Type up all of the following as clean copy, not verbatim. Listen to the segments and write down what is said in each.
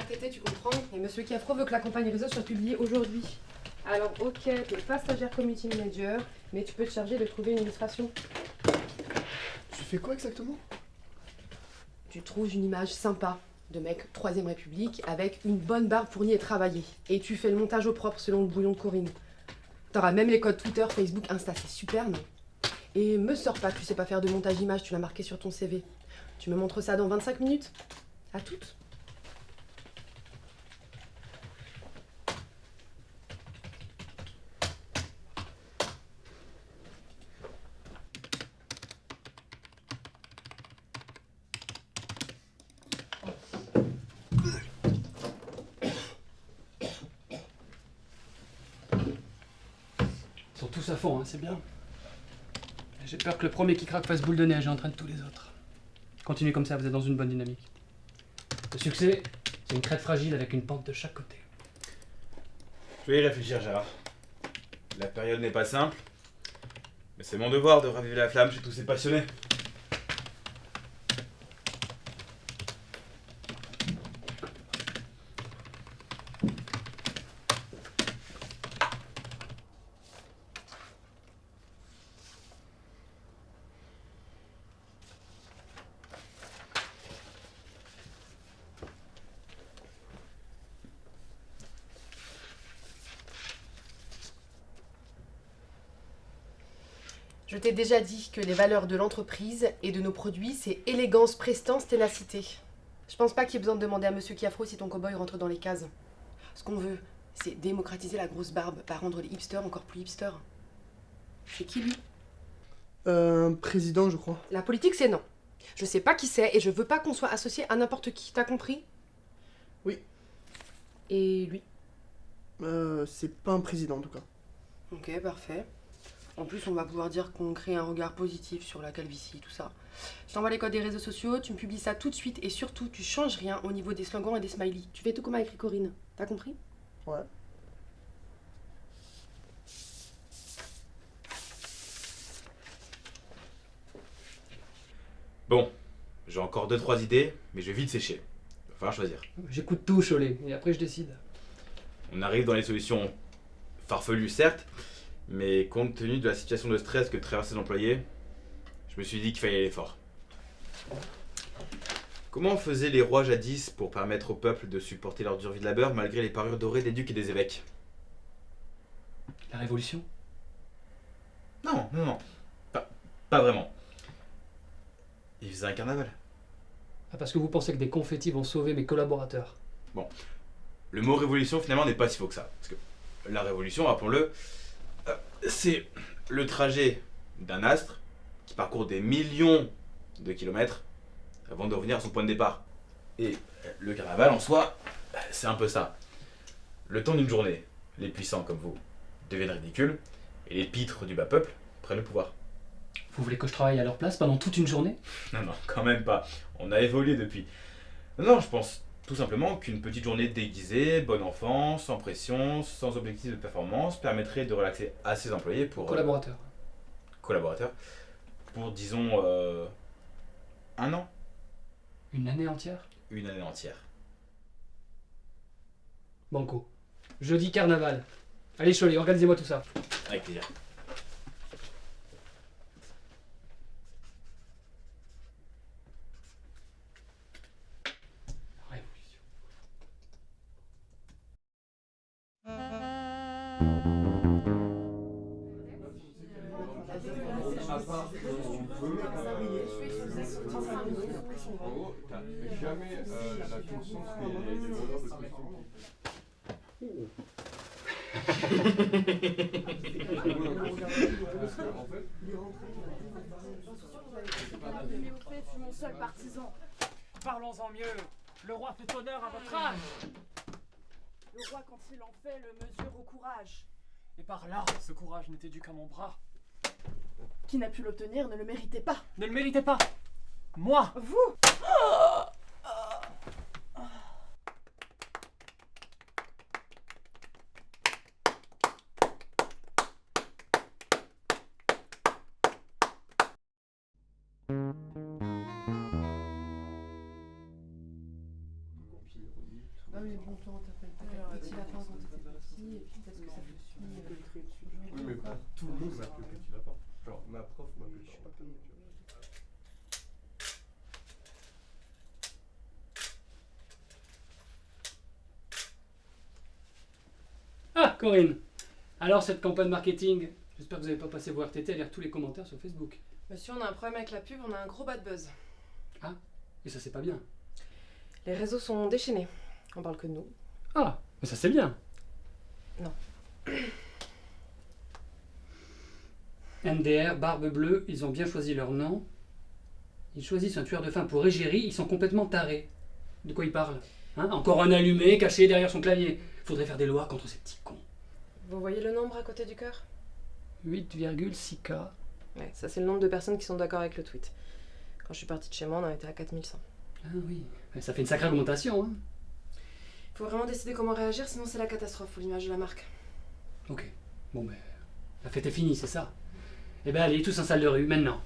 RTT, tu comprends? Et Monsieur Kiafro veut que la campagne réseau soit publiée aujourd'hui. Alors ok, t'es pas stagiaire community manager, mais tu peux te charger de trouver une illustration. Tu fais quoi exactement? Tu trouves une image sympa de mec 3ème République avec une bonne barbe pour y travailler. Et tu fais le montage au propre selon le bouillon de Corinne. T'auras même les codes Twitter, Facebook, Insta, c'est super, non? Et me sors pas que tu sais pas faire de montage image, tu l'as marqué sur ton CV. Tu me montres ça dans 25 minutes? À toutes. Ils sont tous à fond, hein, c'est bien. J'ai peur que le premier qui craque fasse boule de neige et entraîne tous les autres. Continuez comme ça, vous êtes dans une bonne dynamique. Le succès, c'est une crête fragile avec une pente de chaque côté. Je vais y réfléchir, Gérard. La période n'est pas simple, mais c'est mon devoir de raviver la flamme chez tous ces passionnés. Je t'ai déjà dit que les valeurs de l'entreprise et de nos produits, c'est élégance, prestance, ténacité. Je pense pas qu'il y ait besoin de demander à Monsieur Kiafro si ton cow-boy rentre dans les cases. Ce qu'on veut, c'est démocratiser la grosse barbe, pas rendre les hipsters encore plus hipsters. C'est qui lui? Président, je crois. La politique, c'est non. Je sais pas qui c'est et je veux pas qu'on soit associé à n'importe qui, t'as compris? Oui. Et lui? C'est pas un président en tout cas. Ok, parfait. En plus, on va pouvoir dire qu'on crée un regard positif sur la calvitie, tout ça. Je t'envoie les codes des réseaux sociaux, tu me publies ça tout de suite et surtout, tu changes rien au niveau des slogans et des smileys. Tu fais tout comme a écrit Corinne. T'as compris? Ouais. Bon, j'ai encore 2-3 idées, mais je vais vite sécher. Il va falloir choisir. J'écoute tout, Cholet, et après je décide. On arrive dans les solutions farfelues, certes, mais compte tenu de la situation de stress que traversent les employés, je me suis dit qu'il fallait aller fort. Comment faisaient les rois jadis pour permettre au peuple de supporter leur dure vie de labeur malgré les parures dorées des ducs et des évêques? La révolution? Non, non, non. Pas vraiment. Ils faisaient un carnaval. Ah, parce que vous pensez que des confettis vont sauver mes collaborateurs. Le mot révolution finalement n'est pas si faux que ça. Parce que la révolution, rappelons-le, c'est le trajet d'un astre qui parcourt des millions de kilomètres avant de revenir à son point de départ. Et le carnaval en soi, c'est un peu ça. Le temps d'une journée, les puissants comme vous deviennent ridicules et les pitres du bas peuple prennent le pouvoir. Vous voulez que je travaille à leur place pendant toute une journée? Non, non, quand même pas. On a évolué depuis. Non, je pense tout simplement qu'une petite journée déguisée, bon enfant, sans pression, sans objectif de performance, permettrait de relaxer à ses employés pour... Collaborateurs. collaborateurs, pour disons... un an, Une année entière? une année entière. Banco. Jeudi carnaval. Allez, Cholet, organisez-moi tout ça. Avec plaisir. Révolution. Jamais la conscience des voleurs de costumes. Léophée fut mon seul partisan. Parlons-en mieux. Le roi fait honneur à votre âge. Le roi, quand il en fait, le mesure au courage. Et par là, ce courage n'était dû qu'à mon bras. Qui n'a pu l'obtenir ne le méritait pas. Ne le méritez pas. Moi. Vous longtemps t'as fait petit lapin quand t'étais petit, et puis peut-être que ça te suit. Oui, mais pas tout le monde m'appelle Petit Lapin. Genre, ma prof m'appelle Petit Lapin. Ah, Corinne. Alors, cette campagne marketing, j'espère que vous n'avez pas passé vos RTT à lire tous les commentaires sur Facebook. Monsieur, on a un problème avec la pub, on a un gros bad buzz. Et ça, c'est pas bien. Les réseaux sont déchaînés. On parle que de nous. Ah, mais ça, c'est bien. Non. MDR, Barbe Bleue, ils ont bien choisi leur nom. Ils choisissent un tueur de faim pour égérie, ils sont complètement tarés. De quoi ils parlent? Hein? Encore un allumé caché derrière son clavier. Faudrait faire des lois contre ces petits cons. Vous voyez le nombre à côté du cœur? 8,6K. Ouais, ça c'est le nombre de personnes qui sont d'accord avec le tweet. Quand je suis partie de chez moi, on en était à 4100. Ah oui, mais ça fait une sacrée augmentation. Hein. Faut vraiment décider comment réagir, sinon c'est la catastrophe pour l'image de la marque. Ok, bon ben, la fête est finie, c'est ça. Eh ben allez, tous en salle de rue, maintenant.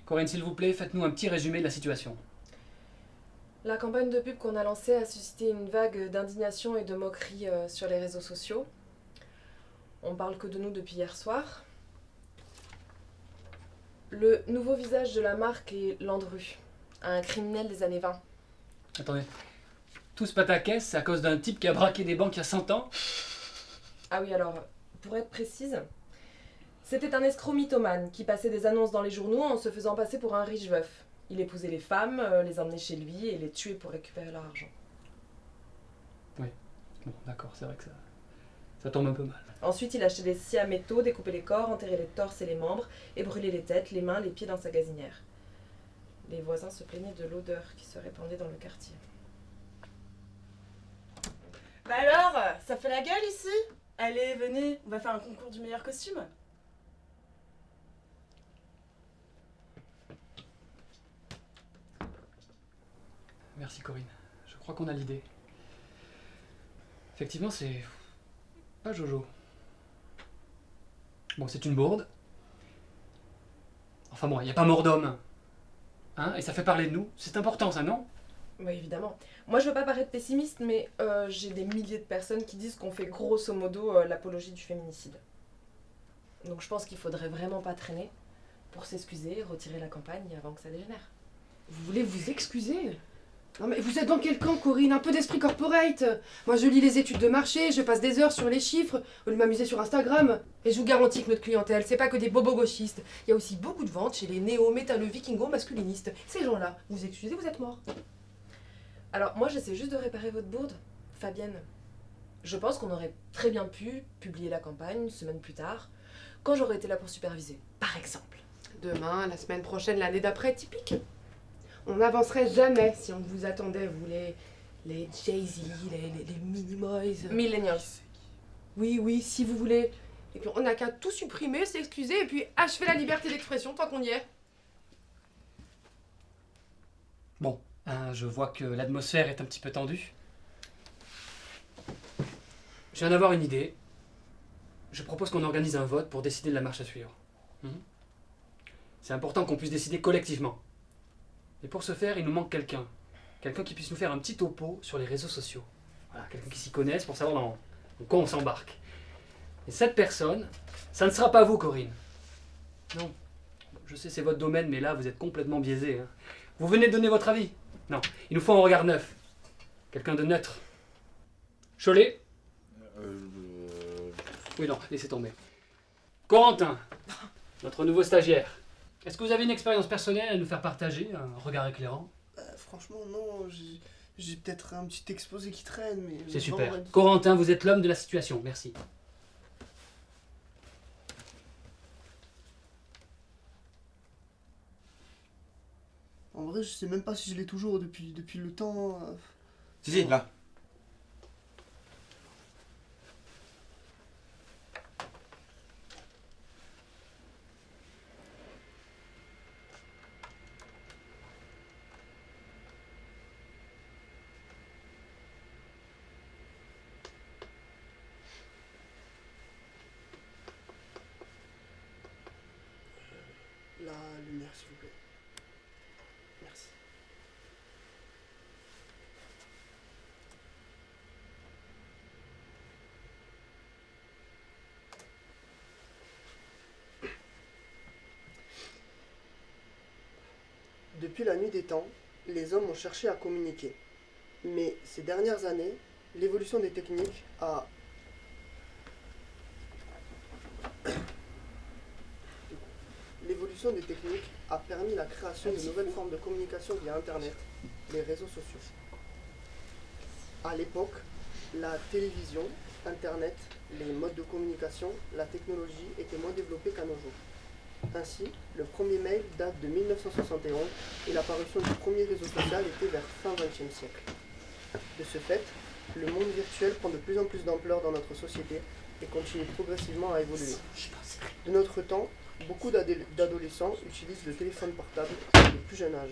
Corinne, s'il vous plaît, faites-nous un petit résumé de la situation. La campagne de pub qu'on a lancée a suscité une vague d'indignation et de moquerie sur les réseaux sociaux. On parle que de nous depuis hier soir. Le nouveau visage de la marque est Landru, un criminel des années 20. Attendez, tout ce pataquès, c'est à cause d'un type qui a braqué des banques il y a 100 ans? Ah oui, alors, pour être précise, c'était un escroc mythomane qui passait des annonces dans les journaux en se faisant passer pour un riche veuf. Il épousait les femmes, les emmenait chez lui et les tuait pour récupérer leur argent. Bon, d'accord, c'est vrai que ça tombe un peu mal. Ensuite, il achetait des scies à métaux, découpait les corps, enterrait les torses et les membres et brûlait les têtes, les mains, les pieds dans sa gazinière. Les voisins se plaignaient de l'odeur qui se répandait dans le quartier. Bah alors, ça fait la gueule ici? Allez, venez, on va faire un concours du meilleur costume. Merci Corinne, je crois qu'on a l'idée. Effectivement, c'est pas Jojo. Bon, c'est une bourde. Enfin bon, il n'y a pas mort d'homme. Hein, et ça fait parler de nous. C'est important ça, non? Oui, évidemment. Moi, je veux pas paraître pessimiste, mais j'ai des milliers de personnes qui disent qu'on fait grosso modo l'apologie du féminicide. Donc je pense qu'il faudrait vraiment pas traîner pour s'excuser, retirer la campagne avant que ça dégénère. Vous voulez vous excuser? Non mais vous êtes dans quel camp, Corinne? Un peu d'esprit corporate. Moi je lis les études de marché, je passe des heures sur les chiffres, au lieu de m'amuser sur Instagram. Et je vous garantis que notre clientèle, c'est pas que des bobos gauchistes. Il y a aussi beaucoup de ventes chez les néo-métalleux vikingo-masculinistes. Ces gens-là, vous excusez, vous êtes morts. Alors moi j'essaie juste de réparer votre bourde, Fabienne. Je pense qu'on aurait très bien pu publier la campagne une semaine plus tard, quand j'aurais été là pour superviser, par exemple. Demain, la semaine prochaine, l'année d'après, typique. On n'avancerait jamais si on vous attendait, vous les Jay-Z, les Minimoys. Millennials. Oui, oui, si vous voulez. Et puis on n'a qu'à tout supprimer, s'excuser et puis achever la liberté d'expression tant qu'on y est. Bon, hein, je vois que l'atmosphère est un petit peu tendue. Je viens d'avoir une idée. Je propose qu'on organise un vote pour décider de la marche à suivre. C'est important qu'on puisse décider collectivement. Et pour ce faire, il nous manque quelqu'un. Quelqu'un qui puisse nous faire un petit topo sur les réseaux sociaux. Voilà, quelqu'un qui s'y connaisse pour savoir dans quoi on s'embarque. Et cette personne, ça ne sera pas vous, Corinne. Non. Je sais, c'est votre domaine, mais là, vous êtes complètement biaisé. Hein. Vous venez de donner votre avis. Non, il nous faut un regard neuf. Quelqu'un de neutre. Cholet? Oui, non, laissez tomber. Corentin, notre nouveau stagiaire. Est-ce que vous avez une expérience personnelle à nous faire partager, un regard éclairant? Franchement, non, j'ai peut-être un petit exposé qui traîne, mais... C'est super. Corentin, vous êtes l'homme de la situation, merci. En vrai, je sais même pas si je l'ai toujours depuis le temps. Si, là. La lumière, s'il vous plaît. Merci. Depuis la nuit des temps, les hommes ont cherché à communiquer. Mais ces dernières années, l'évolution des techniques a... L'évolution des techniques a permis la création de nouvelles formes de communication via Internet, les réseaux sociaux. À l'époque, la télévision, Internet, les modes de communication, la technologie étaient moins développés qu'à nos jours. Ainsi, le premier mail date de 1971 et l'apparition du premier réseau social était vers fin XXe siècle. De ce fait, le monde virtuel prend de plus en plus d'ampleur dans notre société et continue progressivement à évoluer. De notre temps, beaucoup d'adolescents utilisent le téléphone portable dès le plus jeune âge.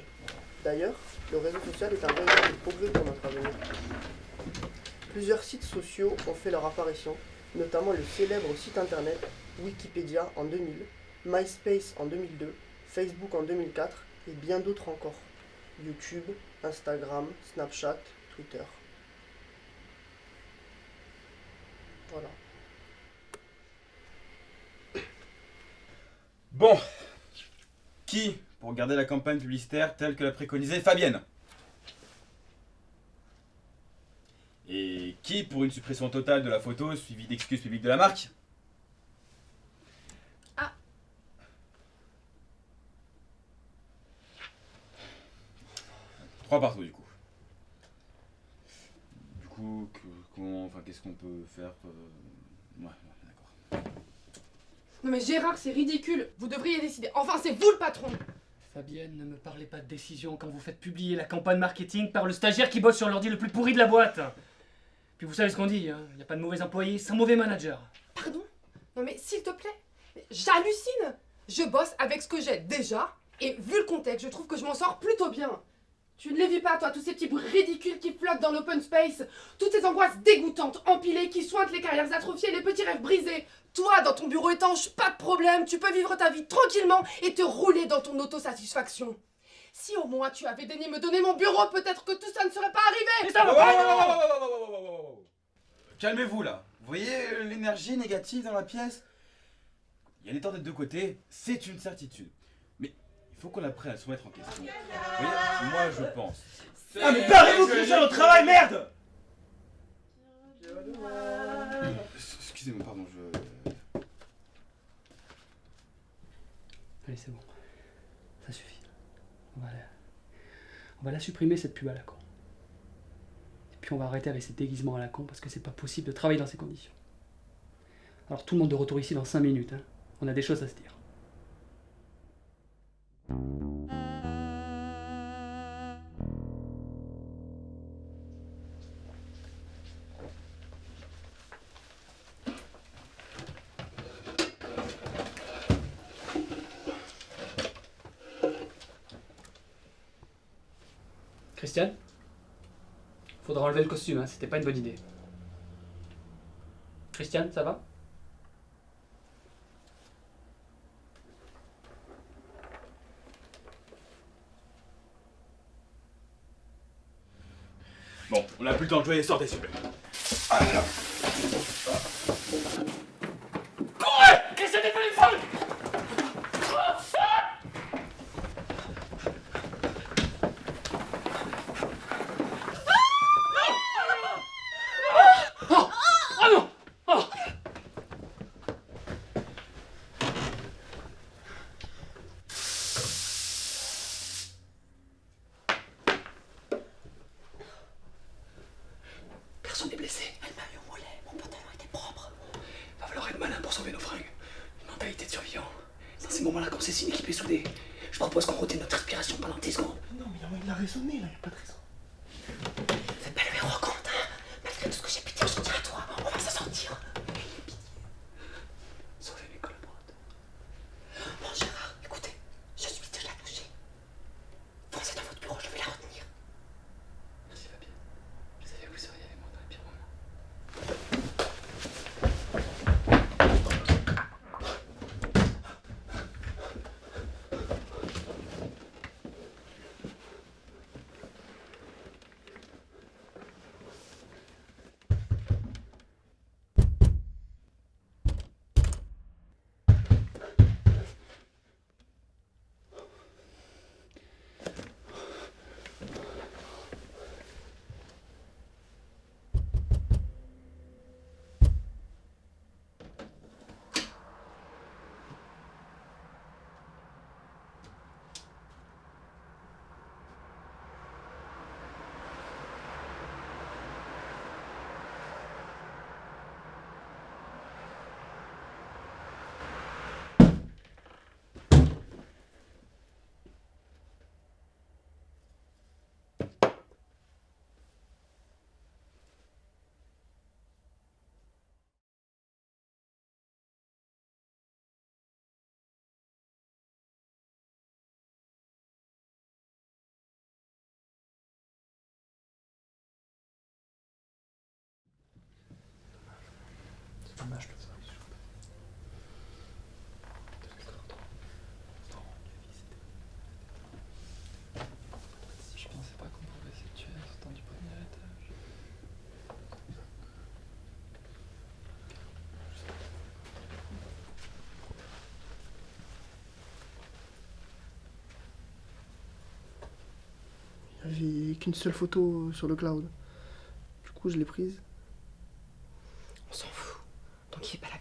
D'ailleurs, le réseau social est un véritable progrès pour notre avenir. Plusieurs sites sociaux ont fait leur apparition, notamment le célèbre site internet Wikipédia en 2000, MySpace en 2002, Facebook en 2004 et bien d'autres encore. YouTube, Instagram, Snapchat, Twitter. Voilà. Bon. Qui pour garder la campagne publicitaire telle que l'a préconisée Fabienne? Et qui pour une suppression totale de la photo suivie d'excuses publiques de la marque? Ah. 3 partout du coup. Du coup, qu'est-ce qu'on peut faire Ouais, d'accord. Non mais Gérard, c'est ridicule. Vous devriez décider. Enfin, c'est vous le patron. Fabienne, ne me parlez pas de décision quand vous faites publier la campagne marketing par le stagiaire qui bosse sur l'ordi le plus pourri de la boîte. Puis vous savez ce qu'on dit, hein, y a pas de mauvais employé sans mauvais manager. Pardon? Non mais s'il te plaît, j'hallucine. Je bosse avec ce que j'ai déjà, et vu le contexte, je trouve que je m'en sors plutôt bien. Tu ne les vis pas, toi, tous ces petits bruits ridicules qui flottent dans l'open space, toutes ces angoisses dégoûtantes, empilées, qui sointent les carrières atrophiées, les petits rêves brisés. Toi, dans ton bureau étanche, pas de problème, tu peux vivre ta vie tranquillement et te rouler dans ton autosatisfaction. Si au moins tu avais daigné me donner mon bureau, peut-être que tout ça ne serait pas arrivé. Mais ça va pas. Calmez-vous là. Vous voyez l'énergie négative dans la pièce? Il y a des temps des deux côtés, c'est une certitude. Mais il faut qu'on apprenne à se remettre en question. Vous voyez, moi je pense. Ah mais barrez-vous que j'ai au travail, merde! Excusez-moi, pardon, Allez, c'est bon. Ça suffit. On va la supprimer, cette pub à la con. Et puis on va arrêter avec ces déguisements à la con, parce que c'est pas possible de travailler dans ces conditions. Alors tout le monde de retour ici dans 5 minutes, hein. On a des choses à se dire. Christiane, faudra enlever le costume, hein, c'était pas une bonne idée. Christiane, ça va? Bon, on n'a plus le temps de jouer, sortez s'il vous plaît. Alors. Courez! Christiane est pas une folle! Personne n'est blessé. Elle m'a eu au mollet, mon pantalon était propre. Va falloir être malin pour sauver nos fringues. Une mentalité de survivant. C'est dans ces moments-là qu'on sait si une équipe est soudée. Je propose qu'on retienne notre respiration pendant 10 secondes. Non, mais il a raisonné là, il a pas de raison. Fais pas le héros, Quentin. Malgré tout ce que j'ai pu dire, je tiens à toi. On va s'en sortir. Sauvez mes collaborateurs. Bon, Gérard, écoutez, je suis déjà touché. Foncez dans votre bureau, je vais la retenir. Merci, Fabien. Je savais que vous seriez avec moi dans les pires moments. Dommage que ça. Je pensais pas qu'on pouvait se tuer en sortant du premier étage. Il n'y avait qu'une seule photo sur le cloud. Du coup, je l'ai prise. On s'en fout. Tant qu'il est pas là